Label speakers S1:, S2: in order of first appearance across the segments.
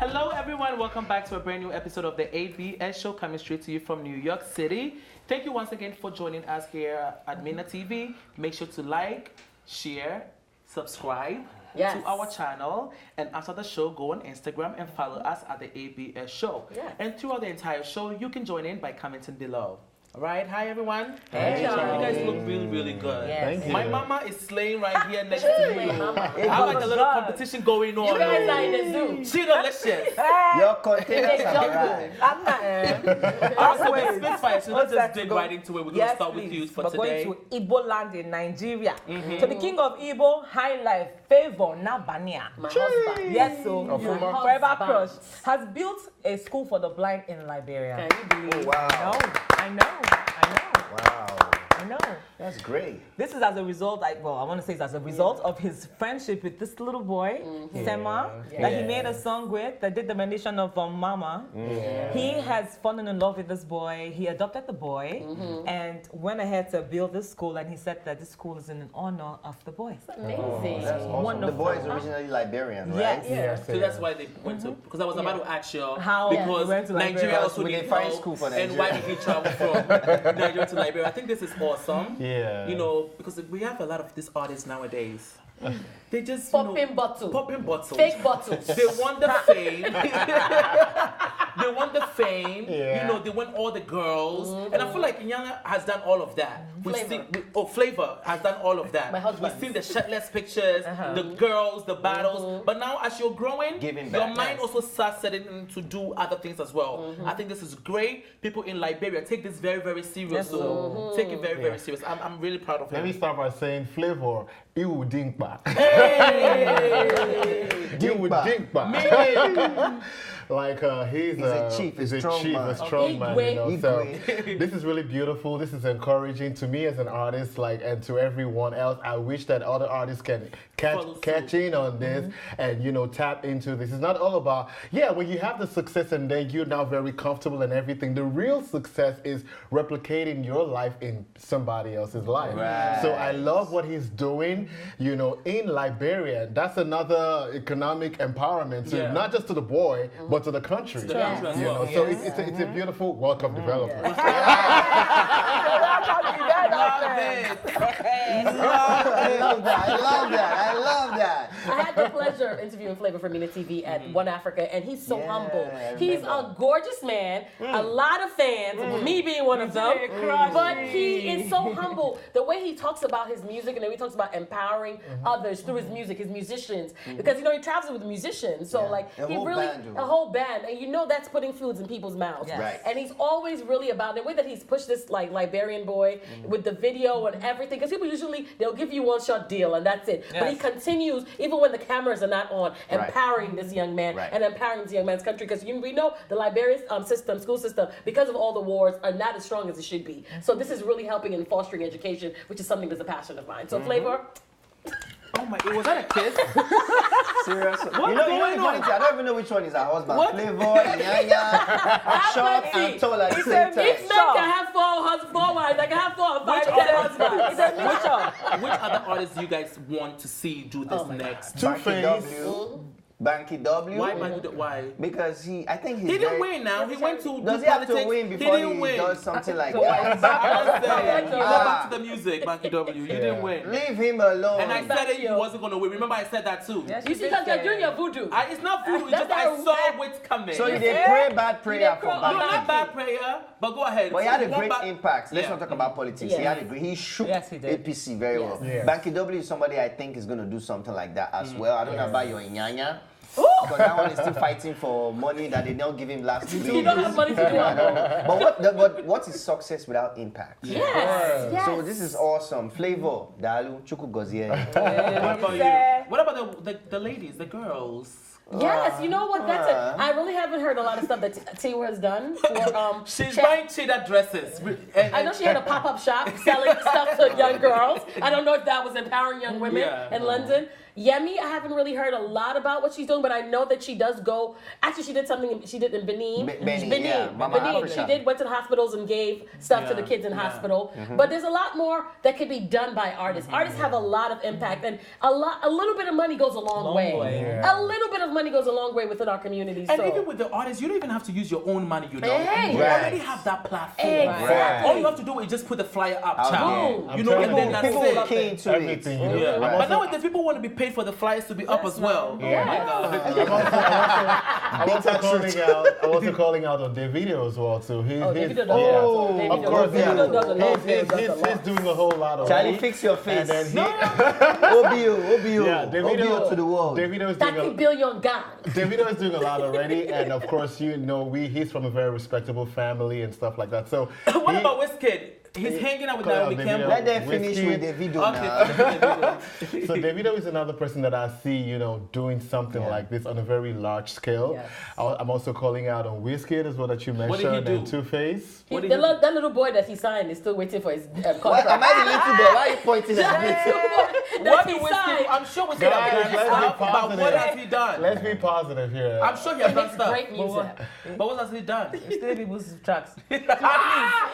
S1: Hello, everyone. Welcome back to a brand new episode of the ABS Show, coming straight to you from New York City. Thank you once again for joining us here at Mina TV. Make sure to like, share, subscribe to our channel, and after the show, go on Instagram and follow us at the ABS Show. Yeah. And throughout the entire show, you can join in by commenting below. All right, hi everyone.
S2: Hey,
S1: you guys look really, really good.
S2: Yes.
S1: Thank you. My mama is slaying right here next to me. I have like a little competition going on.
S3: You guys are in the zoo.
S1: She delicious.
S4: Your containers are right.
S2: I'm not.
S1: So Spitfire, so let's just dig right into it. We're going to start with you for today.
S2: We're going to Igbo land in Nigeria. So the king of Igbo, High Life, Flavour Nabania.
S3: My husband.
S2: Yes, so forever crush, has built a school for the blind in Liberia.
S3: Can you believe?
S4: Oh, wow.
S2: I know.
S4: Wow.
S2: I know.
S4: That's great.
S2: This is as a result, I want to say it's as a result of his friendship with this little boy, Sema, that he made a song with, that did the rendition of Mama. He has fallen in love with this boy. He adopted the boy and went ahead to build this school, and he said that this school is in honor of the boy.
S3: Amazing.
S4: That's awesome.
S2: Wonderful.
S4: The boy is originally Liberian, right?
S2: Yes.
S3: Yeah.
S1: So that's why they went to, because I was about to ask you
S2: How
S1: because
S2: they went to
S1: Nigeria
S2: Liberia.
S1: also
S4: We
S1: needs
S4: did find
S1: help,
S4: school for
S1: and why did he travel from Nigeria to Liberia? I think this is awesome.
S5: Yeah.
S1: You know, because we have a lot of these artists nowadays. They just
S3: Popping bottles.
S1: popping bottles.
S3: Fake bottles.
S1: They want the fame. They want the fame.
S5: Yeah.
S1: You know, they want all the girls. And I feel like Inyanga has done all of that. Flavour has done all of that.
S3: My husband.
S1: We've seen the shirtless pictures, the girls, the battles. But now as you're growing,
S4: Giving
S1: your
S4: back.
S1: mind also starts setting in to do other things as well. I think this is great. People in Liberia take this very, very serious.
S2: Yes,
S1: So take it very, very serious. I'm really proud of him.
S5: Let me start by saying Flavour, Iwu Dinkpa.
S1: Hey!
S5: Iwu Dinkpa. Like he's
S4: a chief,
S5: he's
S4: a
S5: a
S4: strong
S5: chief,
S4: man.
S5: a strong man. You know, so
S4: Igwe.
S5: this is really beautiful. This is encouraging to me as an artist, like, and to everyone else. I wish that other artists can catch in on this and tap into this. It's not all about when you have the success and then you're now very comfortable and everything. The real success is replicating your life in somebody else's life.
S4: Right.
S5: So I love what he's doing. In Liberia, that's another economic empowerment to not just to the boy, but to the country.
S1: To the country as well.
S5: So it's a beautiful welcome development.
S4: I love that.
S3: I had the pleasure of interviewing Flavour for Mina TV at One Africa, and he's so humble. He's a gorgeous man, a lot of fans, me being one of them, but he is so humble. The way he talks about his music and the way he talks about empowering others through his music, his musicians, because he travels with musicians, so like
S4: A
S3: he
S4: whole
S3: really
S4: band,
S3: a whole band, and that's putting foods in people's mouths.
S2: Yes.
S4: Right.
S3: And he's always really about the way that he's pushed this like Liberian boy with the video and everything, because people usually they'll give you one shot deal and that's it. But he continues even when the cameras are not on, empowering this young man and empowering this young man's country, because we know the Liberian school system, because of all the wars, are not as strong as it should be. So this is really helping in fostering education, which is something that's a passion of mine. So Flavour.
S1: Oh my, was that a kiss?
S4: Seriously.
S1: What's
S4: you know
S1: going on?
S4: I don't even know which one is her husband.
S1: What?
S4: Flavour, Nyanya, short and tall at the same time.
S3: Each man can have four wives. I can have 4 or 5 husbands.
S1: Which other artists do you guys want to see do this next?
S4: Banky W.
S1: Why?
S4: Because I think
S1: He didn't win now. He went to
S4: Does
S1: do
S4: he have
S1: politics.
S4: to win before
S1: didn't
S4: he
S1: win.
S4: does something like
S1: Go
S4: that?
S1: back to the music, Banky W. You didn't win.
S4: Leave him alone.
S1: And I said he wasn't going to win. Remember, I said that too.
S2: Yes,
S3: You see, because you're doing your voodoo.
S1: It's not voodoo. It's just I saw what's coming.
S4: So you did pray bad prayer for
S1: No,
S4: Banky.
S1: not bad prayer, but go ahead.
S4: But he had a
S1: One
S4: great
S1: back-
S4: impact. Let's not talk about politics.
S3: Yeah.
S4: He had a great. He shook
S2: Yes, he did.
S4: APC very well.
S5: Yes.
S4: Banky W is somebody I think is going to do something like that as well. I don't know about your Inyanya. Because that one is still fighting for money that they don't give him last 3 years.
S3: You don't have money to do
S4: I
S3: it.
S4: don't know. But what is success without impact?
S3: Yes.
S4: So this is awesome. Flavour, Dalu, Chuku Gozie.
S1: What about you? What about the ladies, the girls?
S3: Yes, you know what? That's it. I really haven't heard a lot of stuff that Tiwa has done for
S1: She's buying cheetah dresses.
S3: I know she had a pop-up shop selling stuff to young girls. I don't know if that was empowering young women in London. Yemi, I haven't really heard a lot about what she's doing, but I know that she does go. Actually, she did something. She did in Benin. Benin. She went to the hospitals and gave stuff to the kids in hospital. But there's a lot more that could be done by artists. Artists have a lot of impact, and a little bit of money goes a long way. A little bit of money goes a long way within our communities.
S1: And
S3: so.
S1: even with the artists, you don't even have to use your own money. You know,
S3: Hey.
S1: you already have that platform.
S3: Exactly.
S1: All you have to do is just put the flyer up, child.
S3: Boom.
S1: You know, and then that's it.
S4: Keen to
S5: Everything, you know.
S1: Yeah.
S5: I'm
S1: But
S5: also-
S1: nowadays, people want to be paid for the flyers to be up as well.
S5: I'm also calling out on Davido as well too.
S3: Davido does
S5: of course,
S3: Davido does a lot.
S5: he's doing a whole lot of.
S4: Charlie, fix your face.
S5: And then he,
S4: Obio.
S5: yeah,
S4: Obio to the world.
S5: Davido is
S3: 30
S5: doing
S3: billion God.
S5: Davido is doing a lot already, and of course, you know, he's from a very respectable family and stuff like that. So
S1: What about Wizkid? He's hanging out with Naomi
S5: Davido.
S1: Campbell.
S4: Let them finish
S5: Whiskey.
S4: with the video now.
S1: Okay.
S5: So Davido is another person that I see, you know, doing something like this on a very large scale.
S3: Yes.
S5: I'm also calling out on Wizkid as well that you
S1: What did he
S5: mentioned,
S1: do?
S5: and Two-Face.
S3: That little boy that he signed is still waiting for his
S4: Why,
S3: contract.
S4: am I the little boy? Why are you pointing at me?
S1: What
S3: That
S1: did
S3: he
S1: Wizkid?
S3: signed.
S1: I'm sure Wizkid
S5: Guys,
S1: has done
S5: let's be
S1: stuff, but
S5: positive.
S1: what has he done?
S5: Let's be positive here.
S1: I'm sure he has done stuff.
S3: Great music.
S1: But what has he done?
S2: Still people's tracks.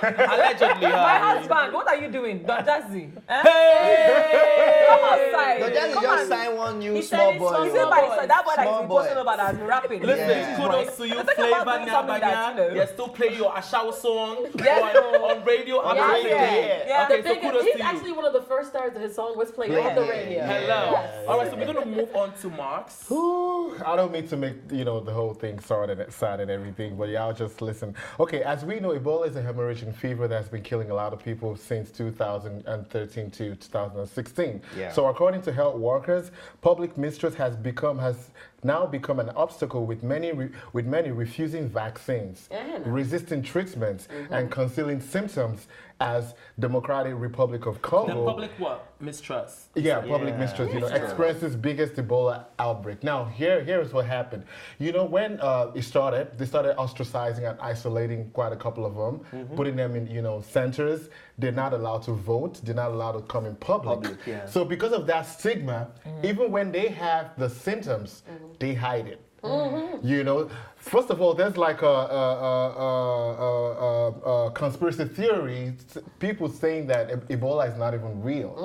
S1: Allegedly.
S2: My husband, what are you doing? Don Jazzy.
S1: Hey!
S2: Come outside.
S4: No, just
S2: Come
S4: just
S2: on.
S4: sign one new
S2: He
S4: small
S2: said
S4: boy.
S2: he said by his side, that boy that
S4: Small
S2: he's
S4: boy.
S2: posting about as rapping.
S1: Listen,
S4: Yeah.
S1: kudos to you,
S2: Think about
S1: Flavour
S2: doing something that, you know.
S1: Nabanya. You're still playing your Ashawo song
S2: Yes.
S1: on radio every
S2: Yeah,
S1: day.
S2: yeah.
S1: Okay,
S3: The
S1: so
S3: biggest,
S1: kudos
S3: he's
S1: to you.
S3: actually one of the first stars that his song was played
S4: Yeah.
S3: on the radio.
S1: Hello.
S3: Yes.
S1: All right, so we're going to move on to Marks.
S5: Ooh, I don't mean to make, you know, the whole thing sad and everything, but y'all just listen. Okay, as we know, Ebola is a hemorrhagic fever that's been killing a lot of people since 2013 to 2016.
S4: Yeah.
S5: So according to health workers, public mistrust has now become an obstacle with many refusing vaccines, resisting treatments, and concealing symptoms as Democratic Republic of Congo.
S1: The public what? Mistrust.
S5: Yeah, public mistrust, you know, experiences biggest Ebola outbreak. Now, here's what happened. You know, when they started ostracizing and isolating quite a couple of them, putting them in, you know, centers. They're not allowed to vote. They're not allowed to come in public.
S4: Yeah.
S5: So because of that stigma, even when they have the symptoms, they hide it. You know, first of all, there's like a conspiracy theory, people saying that Ebola is not even real.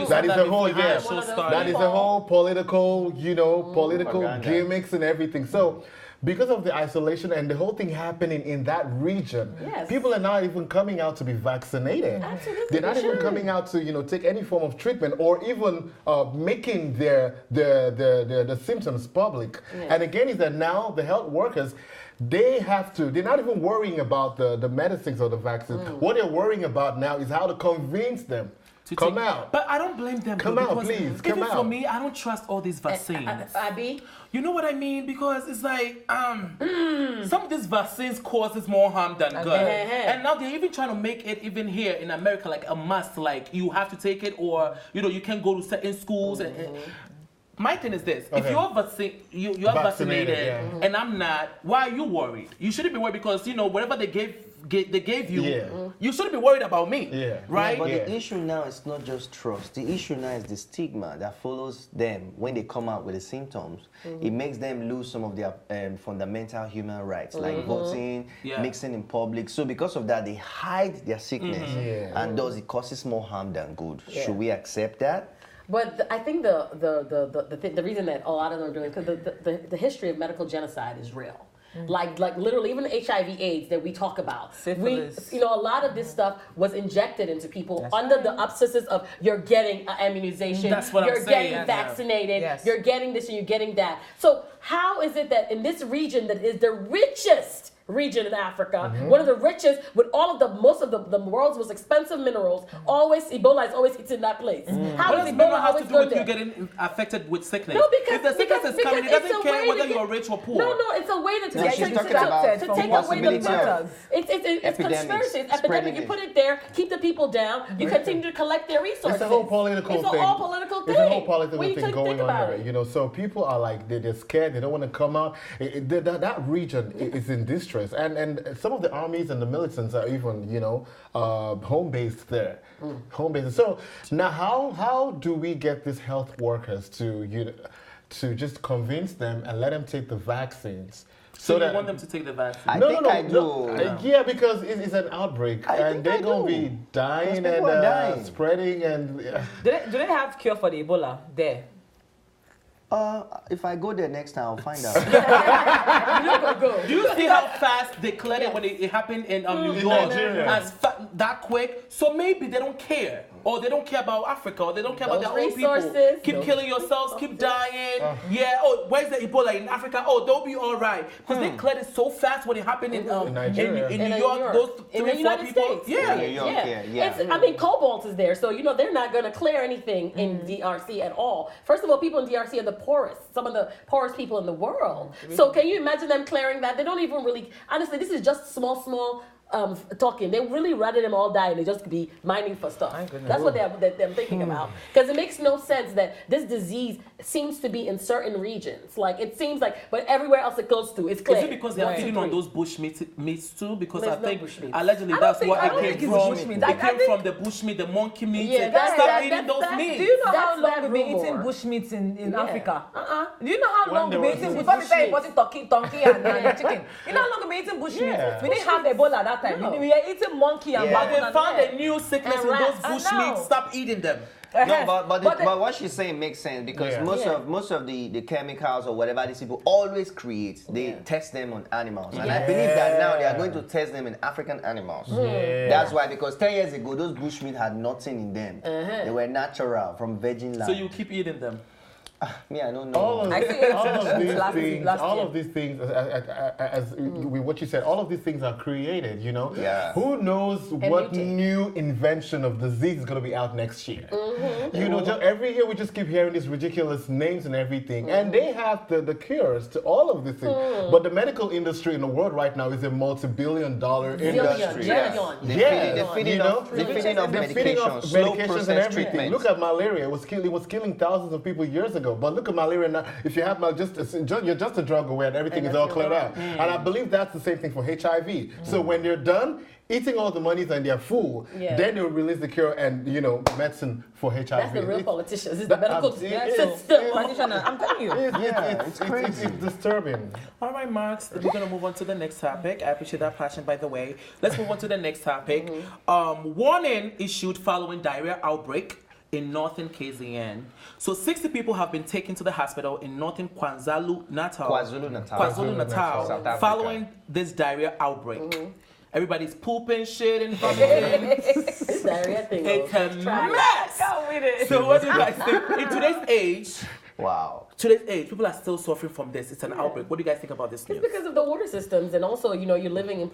S5: That is a whole, that is a whole political, you know, political gimmicks and everything. So because of the isolation and the whole thing happening in that region, people are not even coming out to be vaccinated.
S3: Absolutely,
S5: They're not even coming out to, you know, take any form of treatment or even making their symptoms public. And again, is that now the health workers, they're not even worrying about the medicines or the vaccines. What they're worrying about now is how to convince them to come out.
S1: But I don't blame them.
S5: Come out, please. Come
S1: even
S5: out.
S1: for me, I don't trust all these vaccines.
S3: Abby?
S1: You know what I mean? Because it's like some of these vaccines causes more harm than good. And now they're even trying to make it even here in America like a must. Like you have to take it, or you know you can go to certain schools. And my thing is this: if you're vaccinated and I'm not, why are you worried? You shouldn't be worried because you know whatever they gave you, you shouldn't be worried about me, right?
S4: But the issue now is not just trust. The issue now is the stigma that follows them when they come out with the symptoms. It makes them lose some of their fundamental human rights, like voting, mixing in public. So because of that, they hide their sickness, and thus it causes more harm than good. Should we accept that?
S3: But I think the reason that a lot of them are doing because the history of medical genocide is real. Like literally, even HIV/AIDS that we talk about,
S2: syphilis.
S3: you know, a lot of this stuff was injected into people under the auspices of you're getting an immunization, you're getting vaccinated, you're getting this and you're getting that. So how is it that in this region that is the richest region in Africa, one of the richest with all of most of the world's most expensive minerals, always Ebola is always in that place. How does Ebola always go there?
S1: You getting affected with sickness?
S3: No, because
S1: if the sickness is coming, it doesn't care whether you're rich or poor.
S3: No, it's a way to
S4: she's talking about
S3: take away the
S4: possibility
S3: symptoms. It's conspiracy. It's epidemic. You put it there, keep the people down. You continue to collect their resources.
S5: It's a whole political thing.
S3: It's a whole political thing.
S5: It's a whole political thing going on there. You know, so people are like they're scared. They don't want to come out. That region is in distress, and some of the armies and the militants are even home based there. Home based. So now, how do we get these health workers to just convince them and let them take the vaccines?
S1: So you want them to take the vaccine?
S4: I think I do.
S5: Yeah, because it's an outbreak, and they're going to be dying and spreading. And
S2: do they have cure for the Ebola there?
S4: If I go there next time, I'll find out.
S1: Do you see how fast they cleared it when it happened in New York? That quick? So maybe they don't care. Or they don't care about Africa, or they don't care about their own people. Keep killing yourselves, keep dying. Where's the Ebola in Africa? Oh, they'll be all right. Because they cleared it so fast when it happened in New York. Those 3-4 people.
S3: Yeah. I mean, cobalt is there, so they're not going to clear anything in DRC at all. First of all, people in DRC are the poorest, some of the poorest people in the world. So can you imagine them clearing that? They don't even really. Honestly, this is just small. Talking. They really rather them all die and they just be mining for stuff. That's what they're thinking about. Because it makes no sense that this disease seems to be in certain regions. Like it seems like, but everywhere else it goes to, it's clear.
S1: Is it because they're feeding on those bush meats too? Because I think allegedly that's what it came from. It came from the bush meat, the monkey meat. Stop eating those meats.
S2: Do you know how long we've been eating bush meats in Africa? Do you know how long we've been eating bush meat? Turkey and chicken. You know how long we've been eating bush meat? We didn't have Ebola that time. No. We are eating monkey and baboon.
S1: They found a new sickness in those bush meats. Stop eating them.
S4: No, but what she's saying makes sense because most of the chemicals or whatever these people always create, they test them on animals, and I believe that now they are going to test them in African animals. That's why, because 10 years ago those bushmeat had nothing in them. They were natural from virgin land.
S1: So you keep eating them.
S4: Me, I don't know.
S5: All of these things, as what you said, all of these things are created, Who knows what new invention of disease is going to be out next year? Just every year we just keep hearing these ridiculous names and everything. And they have the cures to all of these things. But the medical industry in the world right now is a multi-billion-dollar industry.
S4: They're feeding off medications and everything. Treatment.
S5: Look at malaria. It was killing thousands of people years ago. But look at malaria now. If you have you're just a drug away and everything is all cleared out. And I believe that's the same thing for HIV. So when they're done eating all the monies and they're full, then they'll release the cure and medicine for HIV.
S3: That's the real politicians. It's the medical system.
S2: I'm telling you.
S5: It's crazy. It's disturbing.
S1: All right, Marks. We're gonna move on to the next topic. I appreciate that passion, by the way. Let's move on to the next topic. Warning issued following diarrhea outbreak in northern KZN. So 60 people have been taken to the hospital in northern KwaZulu-Natal following this diarrhea outbreak. Everybody's pooping, shit, and vomiting.
S3: This diarrhea thing.
S1: It's a mess. So what do you guys think? In today's age, today's age, people are still suffering from this. It's an outbreak. What do you guys think about this news?
S3: It's because of the water systems, and also, you're living in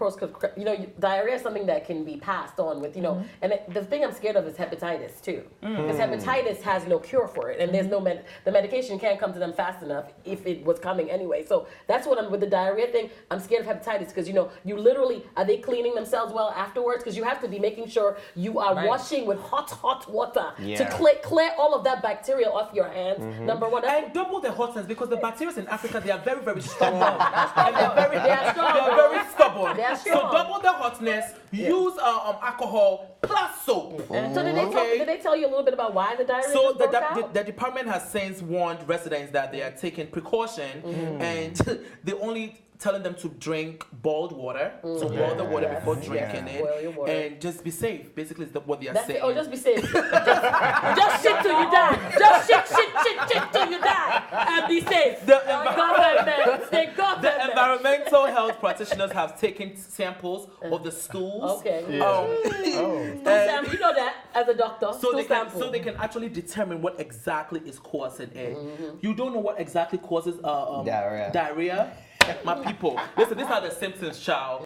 S3: diarrhea is something that can be passed on with, and the thing I'm scared of is hepatitis too, because hepatitis has no cure for it, and there's no the medication can't come to them fast enough if it was coming anyway. So that's what I'm with the diarrhea thing. I'm scared of hepatitis because you literally, are they cleaning themselves well afterwards? Because you have to be making sure you are washing with hot water to clear all of that bacteria off your hands. Number one.
S1: And double the hotness because the bacteria in Africa, they are very, very stubborn. And they're very stubborn. So double the hotness, use alcohol plus soap.
S3: So did they tell you a little bit about why the diarrhea broke out?
S1: The department has since warned residents that they are taking precaution and they only telling them to drink boiled water. So boil the water before drinking it. And just be safe. Basically, is what they are saying.
S3: Oh, just be safe. just shit till you die. Just shit till you die. And be safe. The
S1: environmental health practitioners have taken samples of the stools.
S3: Okay. You know that as a doctor.
S1: So they can actually determine what exactly is causing it. You don't know what exactly causes diarrhea. My people, listen, these are the symptoms, child.